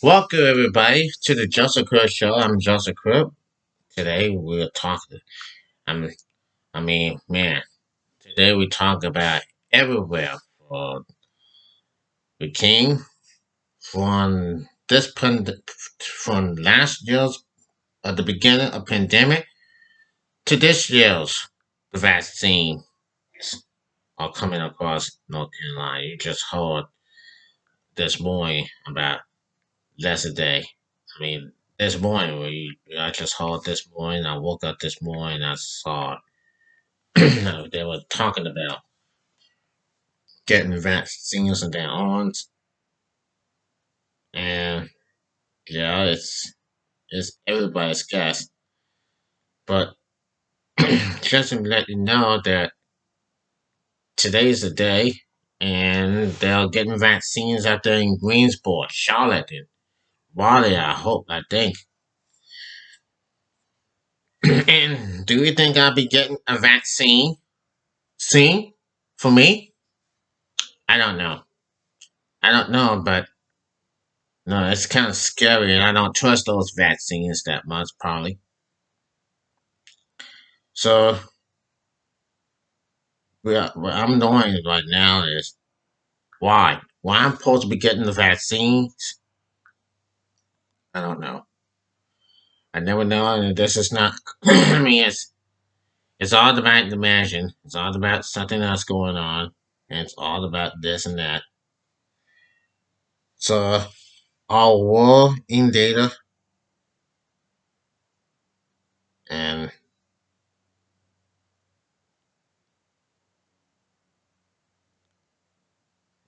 Welcome everybody to the Joseph Crudup Show. I'm Joseph Crudup. Today we're talking. I'm. Man. Today we talk about everywhere for the king from from last year's at the beginning of pandemic to this year's the vaccine are coming across North Carolina. You just heard this morning about yesterday. This morning I just heard this morning. I woke up this morning. I saw they were talking about getting vaccines in their arms, and yeah, it's everybody's guess. But just to let you know that today's the day, and they're getting vaccines out there in Greensboro, Charlotte, and Raleigh. I think. And do you think I'll be getting a vaccine soon? For me, I don't know. I don't know, but no, it's kind of scary, and I don't trust those vaccines that much, probably. So, what I'm knowing right now is why. Why I'm supposed to be getting the vaccines? I don't know. I never know, and this is not. It's all about the imagine. It's all about something else going on, and it's all about this and that. So, our war in data, and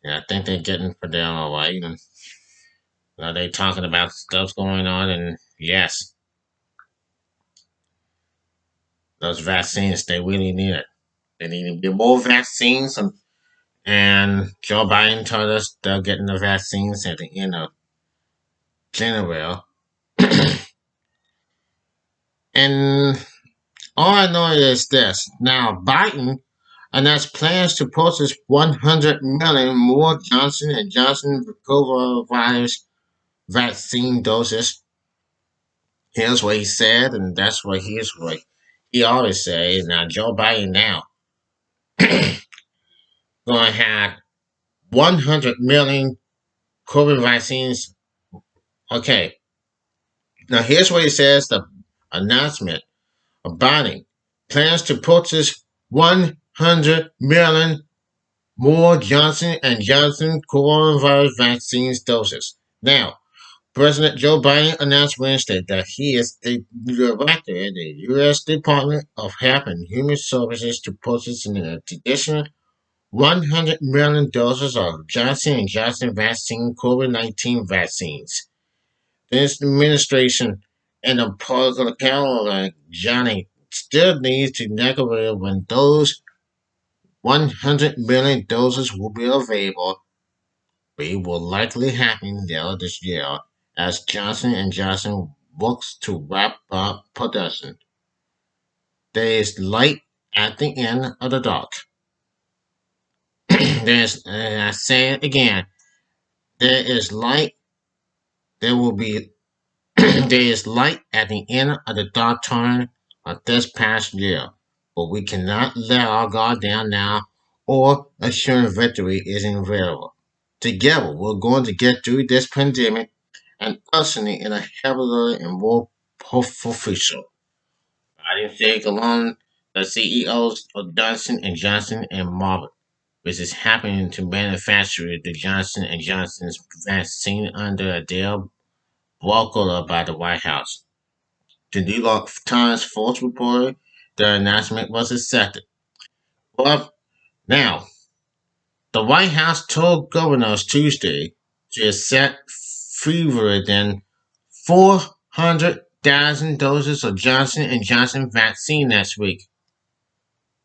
yeah, I think they're getting for them all right. And they talking about stuff going on, and yes, those vaccines they really need it. They need to get more vaccines, and Joe Biden told us they're getting the vaccines at the end of January. And all I know is this: now Biden announced plans to purchase 100 million more Johnson and Johnson coronavirus vaccine doses. Here's what he said, and that's what he always says. Now Joe Biden now going to have 100 million COVID vaccines. Okay, now here's what he says: the announcement of Biden plans to purchase 100 million more Johnson and Johnson coronavirus vaccines doses. Now, President Joe Biden announced Wednesday that he is the director of the U.S. Department of Health and Human Services to purchase an additional 100 million doses of Johnson and Johnson vaccine COVID-19 vaccines. This administration and the political Johnny still needs to negotiate when those 100 million doses will be available. It will likely happen later this year as Johnson and Johnson works to wrap up production. There is light at the end of the dark. I say it again, there is light. There will be there is light at the end of the dark tunnel of this past year, but we cannot let our guard down now or assure victory isn't available. Together, we're going to get through this pandemic and usher in a heavier and more hopeful future. I didn't think alone the CEOs of Johnson and Johnson and Marvel, which is happening to manufacture the Johnson and Johnson's vaccine under a deal brokered by the White House. The New York Times Force reported the announcement was accepted. Well, now, the White House told governors Tuesday to accept fewer than 400,000 doses of Johnson and Johnson vaccine next week.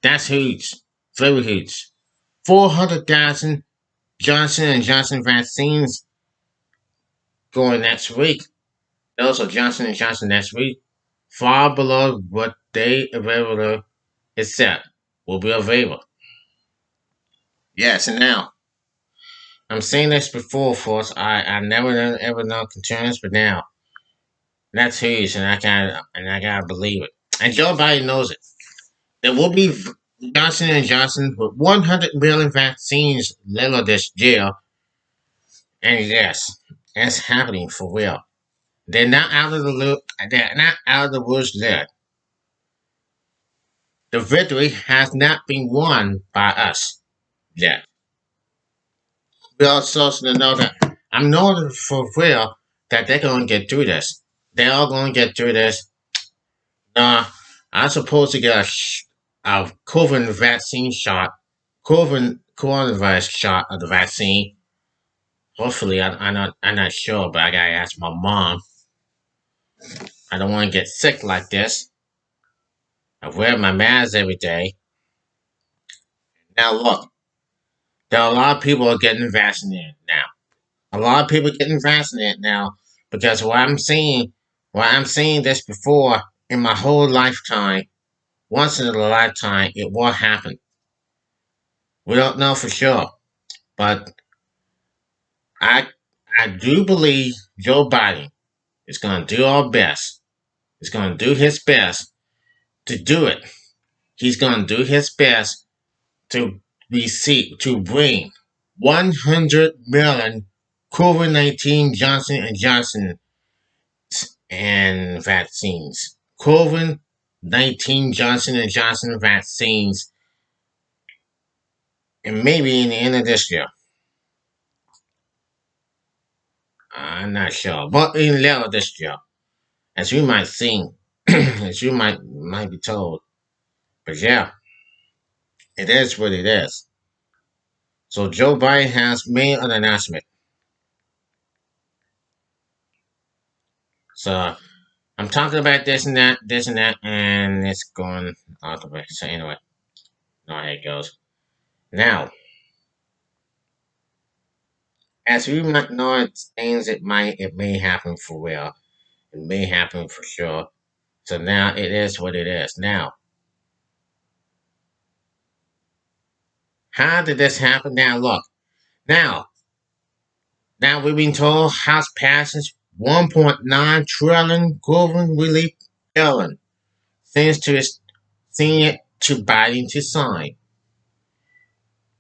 That's huge, very huge. 400,000 Johnson and Johnson vaccines going next week. Those are Johnson and Johnson next week, far below what they available accept will be available. Yes, and now I'm saying this before, folks. I never ever know concerns, but now that's huge, and I gotta believe it. And Joe Biden knows it. There will be Johnson and Johnson with 100 million vaccines later this year, and yes, it's happening for real. They're not out of the loop. They're not out of the woods yet. The victory has not been won by us yet. We also to know that I'm knowing for real that they're going to get through this. They're all going to get through this. I'm supposed to get a COVID vaccine shot, COVID coronavirus shot of the vaccine. Hopefully, I'm not sure, but I gotta ask my mom. I don't want to get sick like this. I wear my mask every day. Now look, there are a lot of people are getting vaccinated now. A lot of people getting vaccinated now because what I'm seeing this before in my whole lifetime, once in a lifetime, it will happen. We don't know for sure, but I I do believe Joe Biden is going to do our best. He's going to do his best to do it. He's going to do his best to to bring 100 million COVID-19 Johnson and Johnson and vaccines. COVID-19 Johnson and Johnson vaccines, and maybe in the end of this year. I'm not sure, but in later this year, as you might think, as you might be told. But yeah, it is what it is. So Joe Biden has made an announcement. So I'm talking about this and that, and it's going out the way. So anyway, know how it goes. Now, as we might know, it's things it may happen for real. It may happen for sure. So now it is what it is. Now, how did this happen? Now look. Now, now we've been told House passes 1.9 trillion COVID relief billion. Thanks to its seeing it to Biden to sign.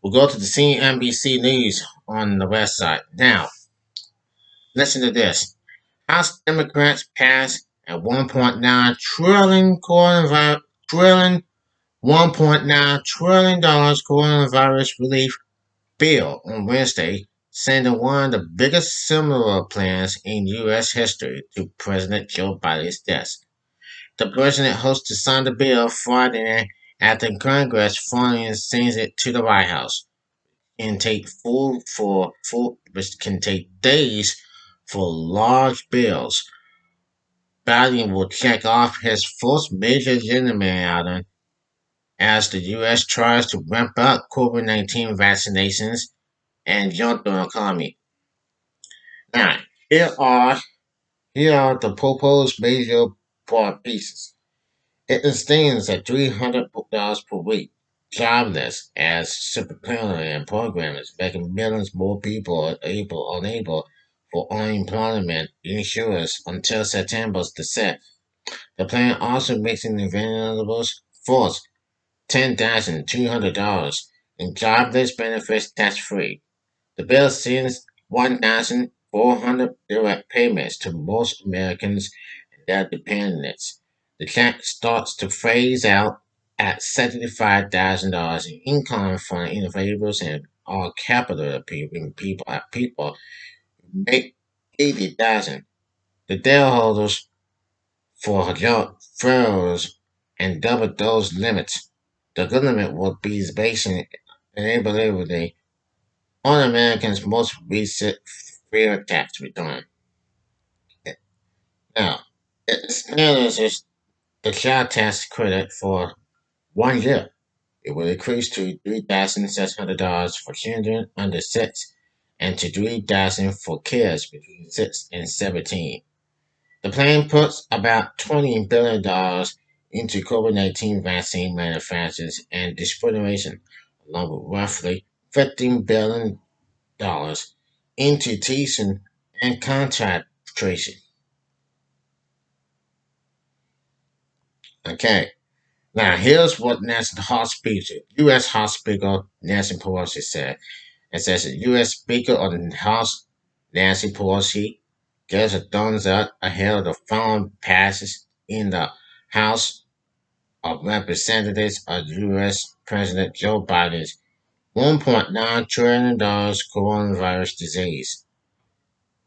We'll go to the CNBC News on the website. Now, listen to this. House Democrats passed a 1.9 trillion trillion $1.9 trillion coronavirus relief bill on Wednesday, sending one of the biggest similar plans in U.S. history to President Joe Biden's desk. The president hopes to sign the bill Friday night after Congress finally sends it to the White House and which can take days for large bills. Biden will check off his first major agenda item as the U.S. tries to ramp up COVID-19 vaccinations and jump the economy. Now, here are here are the proposed major part pieces. It extends at $300 per week, jobless as superpreneur and programmers, making millions more people unable for unemployment insurance until September the 6th. The plan also makes individuals force $10,200 in jobless benefits tax free. The bill sends 1,400 direct payments to most Americans and their dependents. The tax starts to phase out at $75,000 in income for individuals and all capital people make 80,000. The debt holders for job furloughs and double those limits. The government will be basing inability on Americans' most recent fair tax return. Now, it expands the child tax credit for 1 year. It will increase to $3,600 for children under 6 and to $3,000 for kids between 6 and 17. The plan puts about $20 billion into COVID-19 vaccine manufacturers and distribution, along with roughly $15 billion into teaching and contact tracing. Okay. Now, here's what U.S. House Speaker Nancy Pelosi said. It says the U.S. Speaker of the House, Nancy Pelosi, gives a thumbs up ahead of the final passage in the House of Representatives of U.S. President Joe Biden's $1.9 trillion coronavirus disease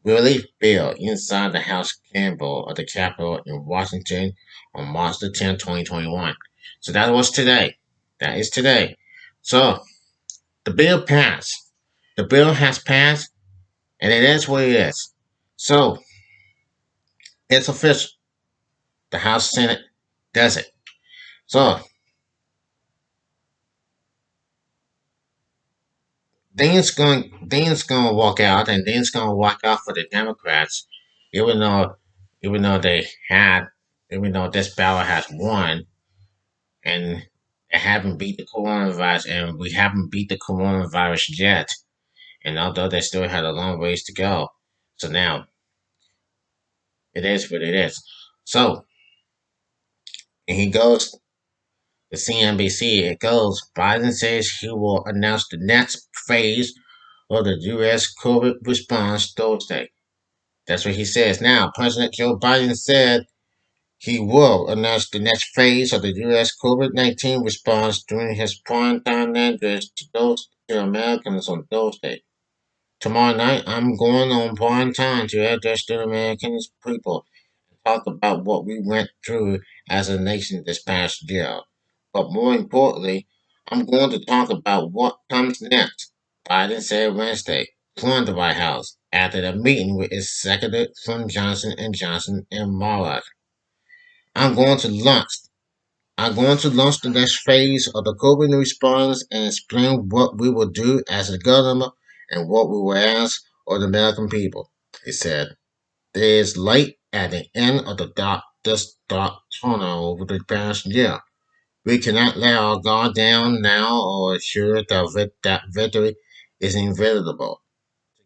relief bill inside the House Campbell of the Capitol in Washington on March the 10th, 2021. So that was today. That is today. So the bill passed. The bill has passed, and it is what it is. So it's official. The House Senate does it. So things gonna walk out, and things gonna walk out for the Democrats, even though even though they had even though this ballot has won, and they haven't beat the coronavirus, and we haven't beat the coronavirus yet. And although they still had a long ways to go, so now it is what it is. So and he goes to CNBC. It goes. Biden says he will announce the next phase of the U.S. COVID response Thursday. That's what he says. Now, President Joe Biden said he will announce the next phase of the U.S. COVID-19 response during his primetime address to Americans on Thursday. Tomorrow night, I'm going on prime time to address the American people and talk about what we went through as a nation this past year. But more importantly, I'm going to talk about what comes next, Biden said Wednesday from the White House after the meeting with executives from Johnson and Johnson and Morag. I'm going to launch. I'm going to launch the next phase of the COVID response and explain what we will do as a government and what we will ask of the American people. He said, "There is light at the end of this dark tunnel over the past year. We cannot let our guard down now or assure that victory is inevitable.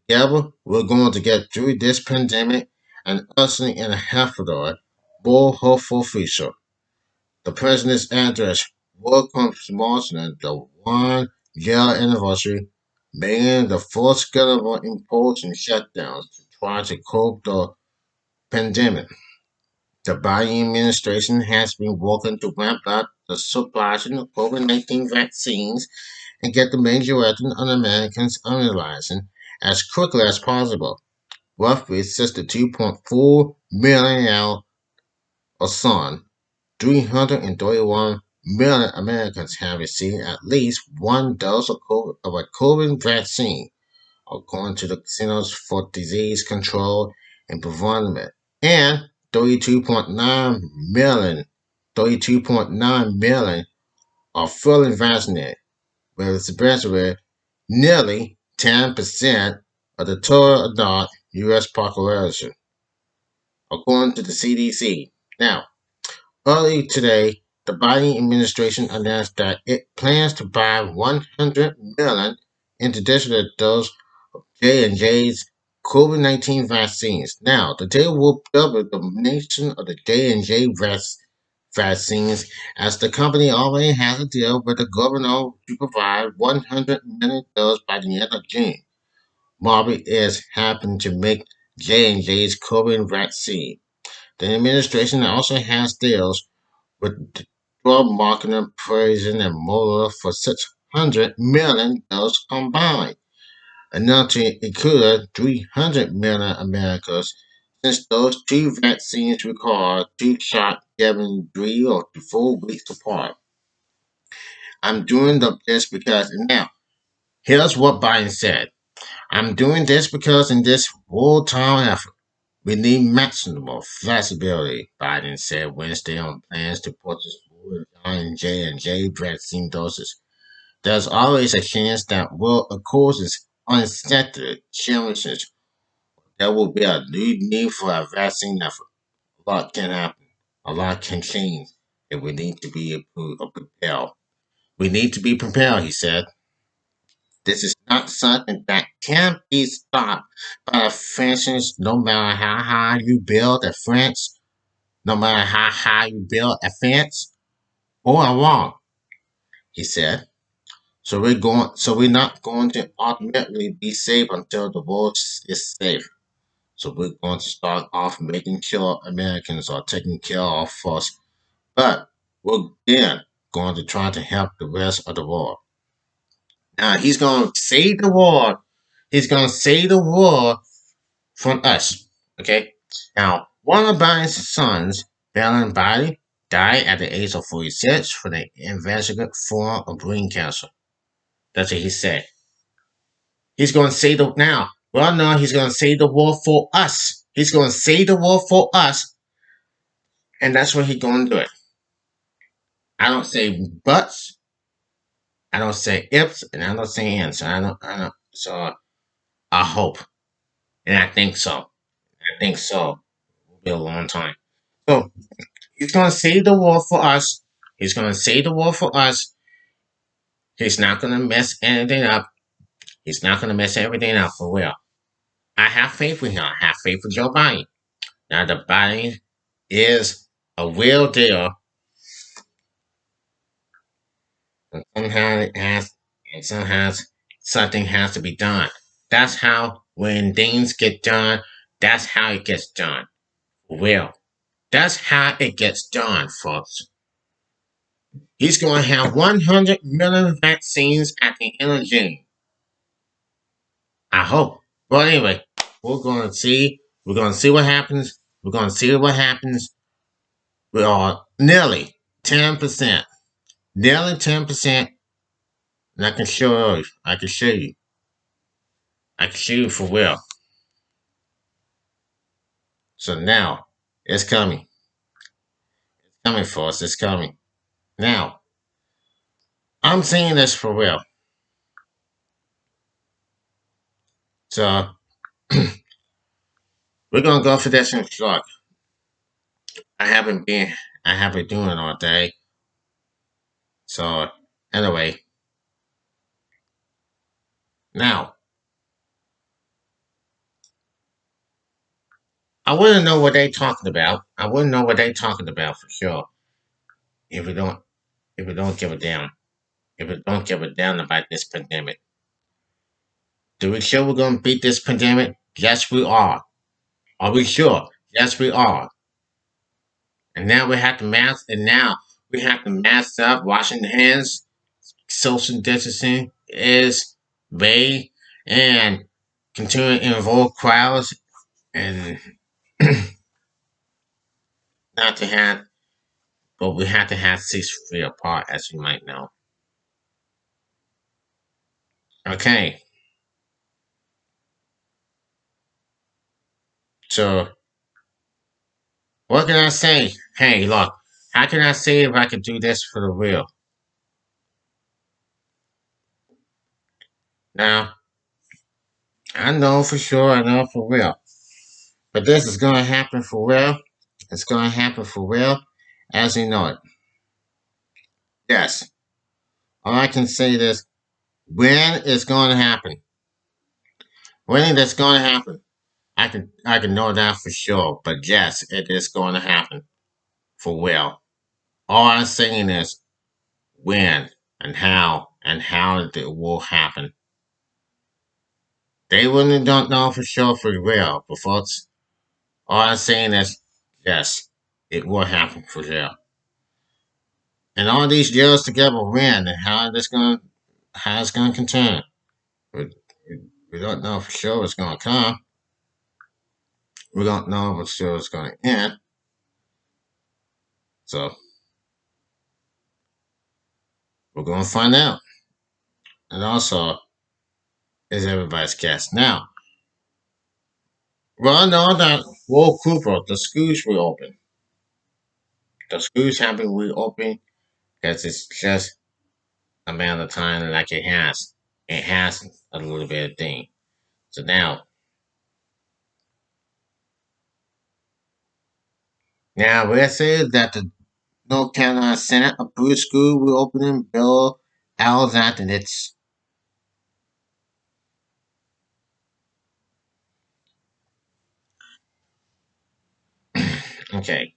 Together, we're going to get through this pandemic and usher in a healthier, more hopeful future." The president's address welcomes marking the 1 year anniversary, making the first government imposing shutdowns to try to cope the pandemic. The Biden administration has been working to ramp up the supply of COVID-19 vaccines and get the majority of Americans immunized as quickly as possible. Roughly 62.4 million now are son 331 million Americans have received at least one dose of a COVID vaccine, according to the Centers for Disease Control and Prevention. And 32.9 million are fully vaccinated, with especially nearly 10% of the total adult U.S. population, according to the CDC. Now, early today, the Biden administration announced that it plans to buy 100 million additional doses of J&J's COVID-19 vaccines. Now, the deal will double the nation of the J&J vaccines, as the company already has a deal with the governor to provide 100 million doses by the end of June. Marvel is happening to make J&J's COVID vaccine. The administration also has deals with drug marketing, prison, and motor for 600 million doses combined, enough to include 300 million Americans, since those two vaccines require two shots given 3 or 4 weeks apart. I'm doing this because now, here's what Biden said. I'm doing this because in this wartime effort, we need maximum flexibility, Biden said Wednesday on plans to purchase more J&J vaccine doses. There's always a chance that will cause unexpected challenges. There will be a new need for a vaccine effort. A lot can happen. A lot can change, and we need to be prepared. We need to be prepared, he said. This is not something that can be stopped by the fences, no matter how high you build a fence, no matter how high you build a fence or a wall, he said. So we're not going to ultimately be safe until the world is safe. So we're going to start off making sure Americans are taken care of first, but we're then going to try to help the rest of the world. Now he's going to save the world. He's going to save the world from us. Okay. Now, one of Biden's sons, Barron Biden, died at the age of 46 from an investigative form of brain cancer. That's what he said. He's going to save the now. Well, no, he's going to save the world for us. He's going to save the world for us, and that's what he's going to do it. I don't say buts. I don't say ifs, and I don't say ands. I don't. So I hope, and I think so. I think so. It'll be a long time. So he's going to save the world for us. He's going to save the world for us. He's not going to mess anything up. He's not going to mess everything up for real. I have faith with him. I have faith with Joe Biden. Now, the Biden is a real deal. And somehow it has, and somehow something has to be done. That's how, when things get done, that's how it gets done. Real. That's how it gets done, folks. He's going to have 100 million vaccines at the end of June. I hope. Well, anyway, we're going to see. We're going to see what happens. We're going to see what happens. We are nearly 10%. Nearly 10%. And I can show you. I can show you. I can show you for real. So now, it's coming. It's coming for us. It's coming. Now, I'm saying this for real. So, we're going to go for this in short. I haven't been, I haven't doing it all day. So, anyway. Now, I wouldn't know what they talking about. I wouldn't know what they talking about for sure if we don't give a damn. If we don't give a damn about this pandemic. Do we sure we're gonna beat this pandemic? Yes, we are. Are we sure? Yes, we are. And now we have to mask. And now we have to mask up, washing the hands, social distancing is vague, and continuing to involve crowds and not to have. But we have to have 6 feet apart, as you might know. Okay, so what can I say? Hey, look, how can I say if I could do this for the real? Now, I know for sure, I know for real. But this is going to happen for real. It's going to happen for real as you know it. Yes. All I can say is when it's going to happen. When it's going to happen. I can know that for sure. But yes, it is going to happen for real. All I'm saying is when and how it will happen. They really don't know for sure for real, but folks, all I'm saying is yes, it will happen for real. And all these deals together win, and how it's gonna continue. We, we don't know for sure it's gonna come. We don't know for sure it's gonna end. So we're gonna find out. And also, is everybody's guess now? Well, I know that World Cooper, the schools reopen. The schools have been reopened because it's just amount of time like it has. It has a little bit of thing. So now we're saying that the North Carolina Senate approved school reopening bill out and it's Okay.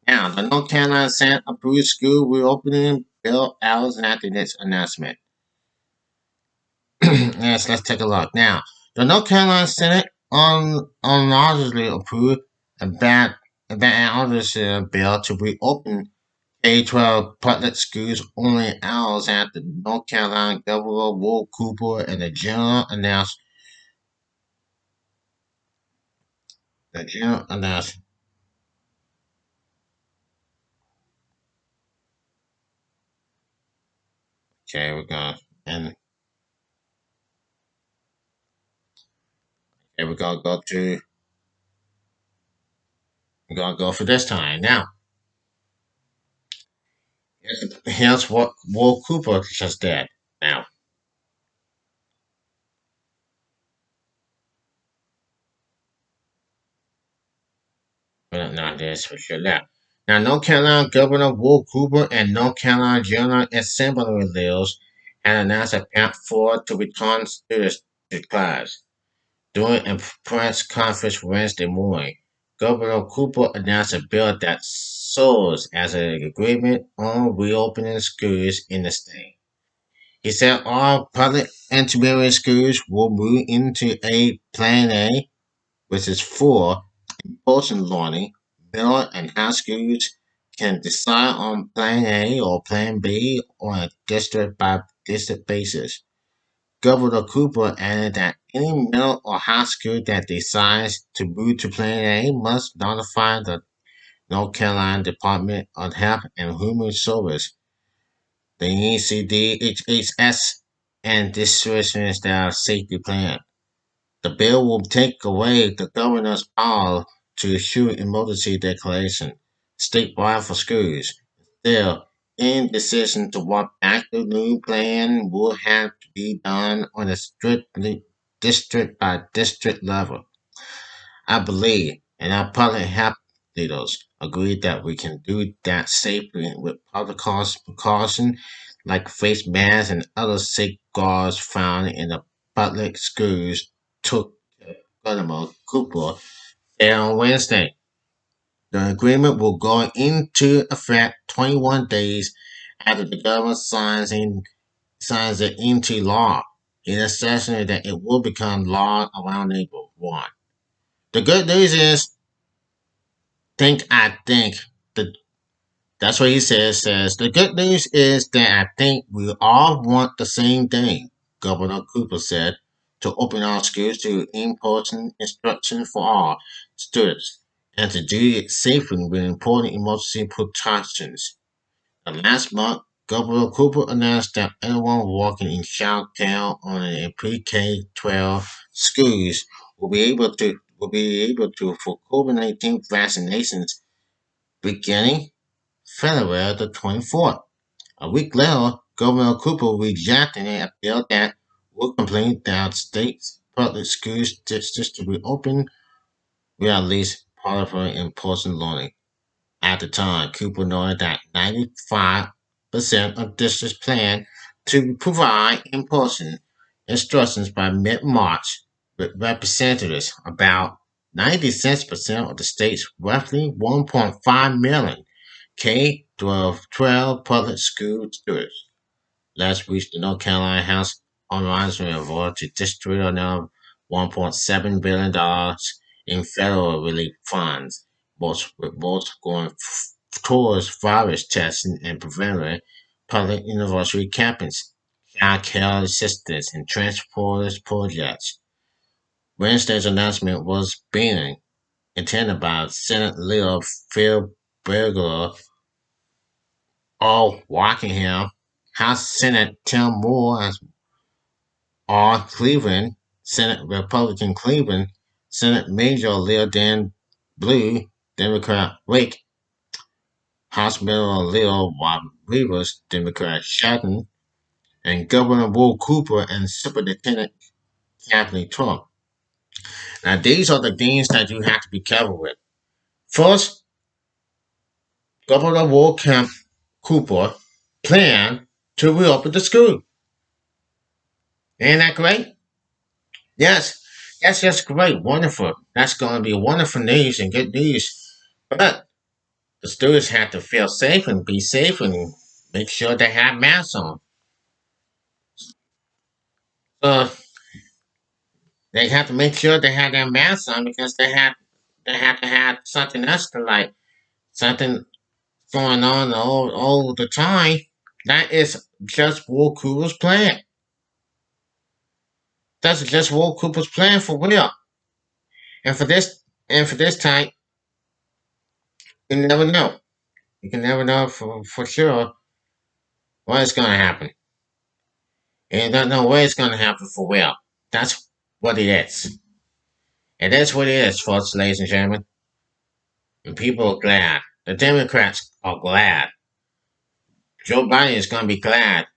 Now, the North Carolina Senate approved school reopening bill hours after this announcement. Yes, let's take a look. Now, the North Carolina Senate unanimously approved a bipartisan bill to reopen K-12 public schools only hours after North Carolina Governor Will Cooper and the general announced. Okay, and we're gonna go to we're gonna go for this time now. Here's what Will Cooper just did. Now, well, not this for sure. Now, North Carolina Governor Will Cooper and North Carolina General Assembly leaders had announced a path forward to return students to class. During a press conference Wednesday morning, Governor Cooper announced a bill that serves as an agreement on reopening schools in the state. He said all public intermediate schools will move into a Plan A, which is for important learning. Middle and high schools can decide on Plan A or Plan B on a district by district basis. Governor Cooper added that any middle or high school that decides to move to Plan A must notify the North Carolina Department of Health and Human Services, the NCDHS, and Distribution Staff Safety Plan. The bill will take away the governor's power to issue emergency declaration statewide for schools. Still, any decision to what active new plan will have to be done on a strictly district by district level. I believe, and our public health leaders agree that we can do that safely with protocols precaution like face masks and other safeguards found in the public schools, took Governor Cooper there on Wednesday. The agreement will go into effect 21 days after the governor signs it into law. It is estimated that it will become law around April 1. The good news is, I think the that's what he says the good news is that I think we all want the same thing, Governor Cooper said, to open our schools to in-person instruction for all students and to do it safely with important emergency precautions. And last month, Governor Cooper announced that anyone working in child care or in pre-K-12 schools will be able to for COVID-19 vaccinations beginning February the 24th. A week later, Governor Cooper rejected a bill that would complete that state's public schools districts to reopen with at least part of her in-person learning. At the time, Cooper noted that 95% of districts plan to provide in-person instructions by mid-March, with representatives about 96% of the state's roughly 1.5 million K-12 public school students. Last week, the North Carolina House Organizing voted to distribute another $1.7 billion in federal relief funds, with most going towards virus testing and preventing public university campus, child care assistance, and transport projects. Wednesday's announcement was being attended by Senate Leader Phil Berger of Rockingham, House Senate Tim Moore R. Cleveland, Senate Republican Cleveland, Senate Major Leader Dan Blue, Democrat Wake, House Member Leader Bob Rivers, Democrat Shelton, and Governor Will Cooper and Superintendent Kathleen Trump. Now, these are the things that you have to be careful with. First, Governor Will Cooper planned to reopen the school. Ain't that great? Yes, that's just great, wonderful. That's going to be wonderful news and good news. But The students have to feel safe and be safe and make sure they have masks on. So they have to make sure they have their masks on because they have to have something else to like something going on all the time. That is just Will Cooper's plan. That's just Will Cooper's plan for real. And for this time, you never know. You can never know for sure what is gonna happen. And you don't know where it's gonna happen for real. That's what it is. And that's what it is, folks, ladies and gentlemen. And people are glad. The Democrats are glad. Joe Biden is gonna be glad.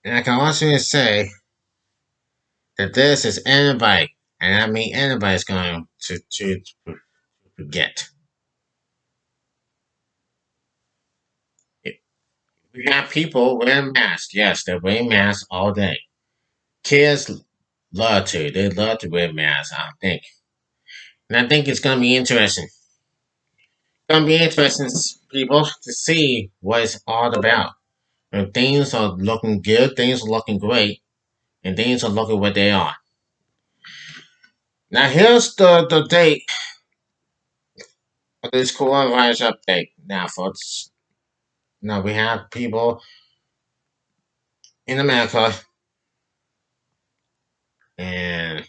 And I can also say that this is anybody, and I mean anybody's going to forget. We have people wearing masks. Yes, they're wearing masks all day. Kids love to. They love to wear masks, I think. And I think it's going to be interesting. It's going to be interesting, people, to see what it's all about. When things are looking good, things are looking great, and things are looking what they are. Now, here's the date of this coronavirus update. Now, folks, now we have people in America, and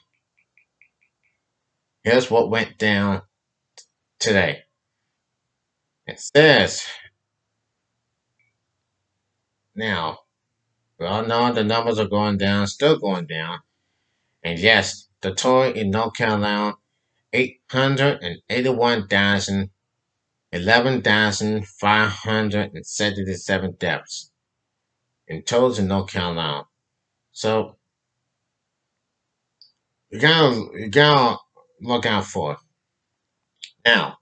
here's what went down today. It says, now, we all know the numbers are going down, still going down. And yes, the total in North Carolina, 881,577 deaths in total in North Carolina. So you gotta look out for it. Now,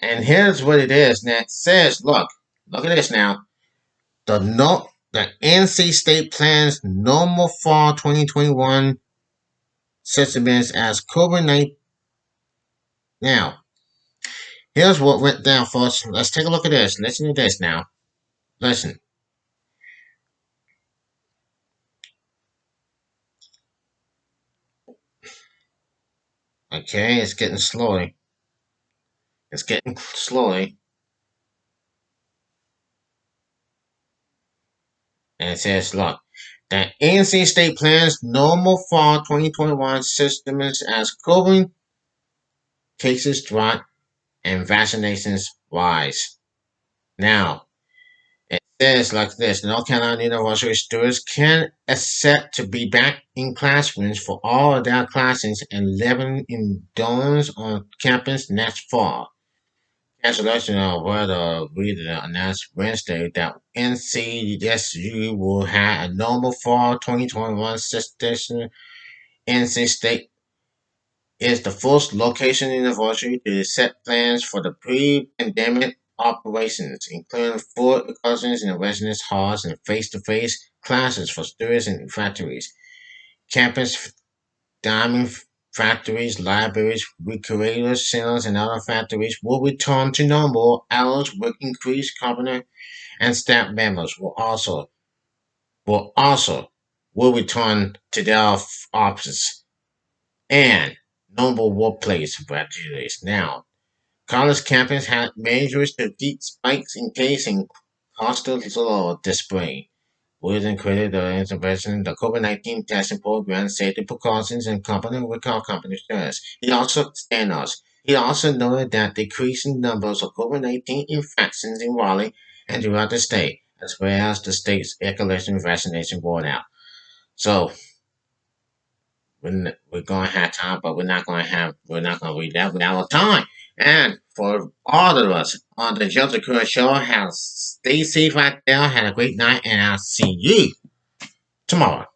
and here's what it is. Now it says, look at this now. The NC State plans normal fall 2021 systems as COVID-19. Now, here's what went down, folks. Let's take a look at this. Listen to this now. Listen. Okay, it's getting slowly. It's getting slowly. And it says, look, the NC State plans normal fall 2021 systems as COVID cases drop and vaccinations rise. Now, it says like this, North Carolina University students can accept to be back in classrooms for all of their classes and living in dorms on campus next fall. Cancellation of weather reader announced Wednesday that NCSU will have a normal fall 2021 session. NC State is the first location in the university to set plans for the pre-pandemic operations, including full excursions in the residence halls and face-to-face classes for students in factories. Campus diamond factories, libraries, recreational centers, and other factories will return to normal hours with increased company and staff members will return to their offices and normal workplace activities. Now, college campus had measures to beat spikes in case and hospital display. Wilson credited the intervention, the COVID-19 testing program, safety precautions, and company recall company stress. He also noted that decreasing numbers of COVID-19 infections in Raleigh and throughout the state, as well as the state's escalation vaccination rollout. So we're going to have time, but we're not going to read that without time. And for all of us on the Joseph Crudup Show, stay safe out there, have a great night, and I'll see you tomorrow.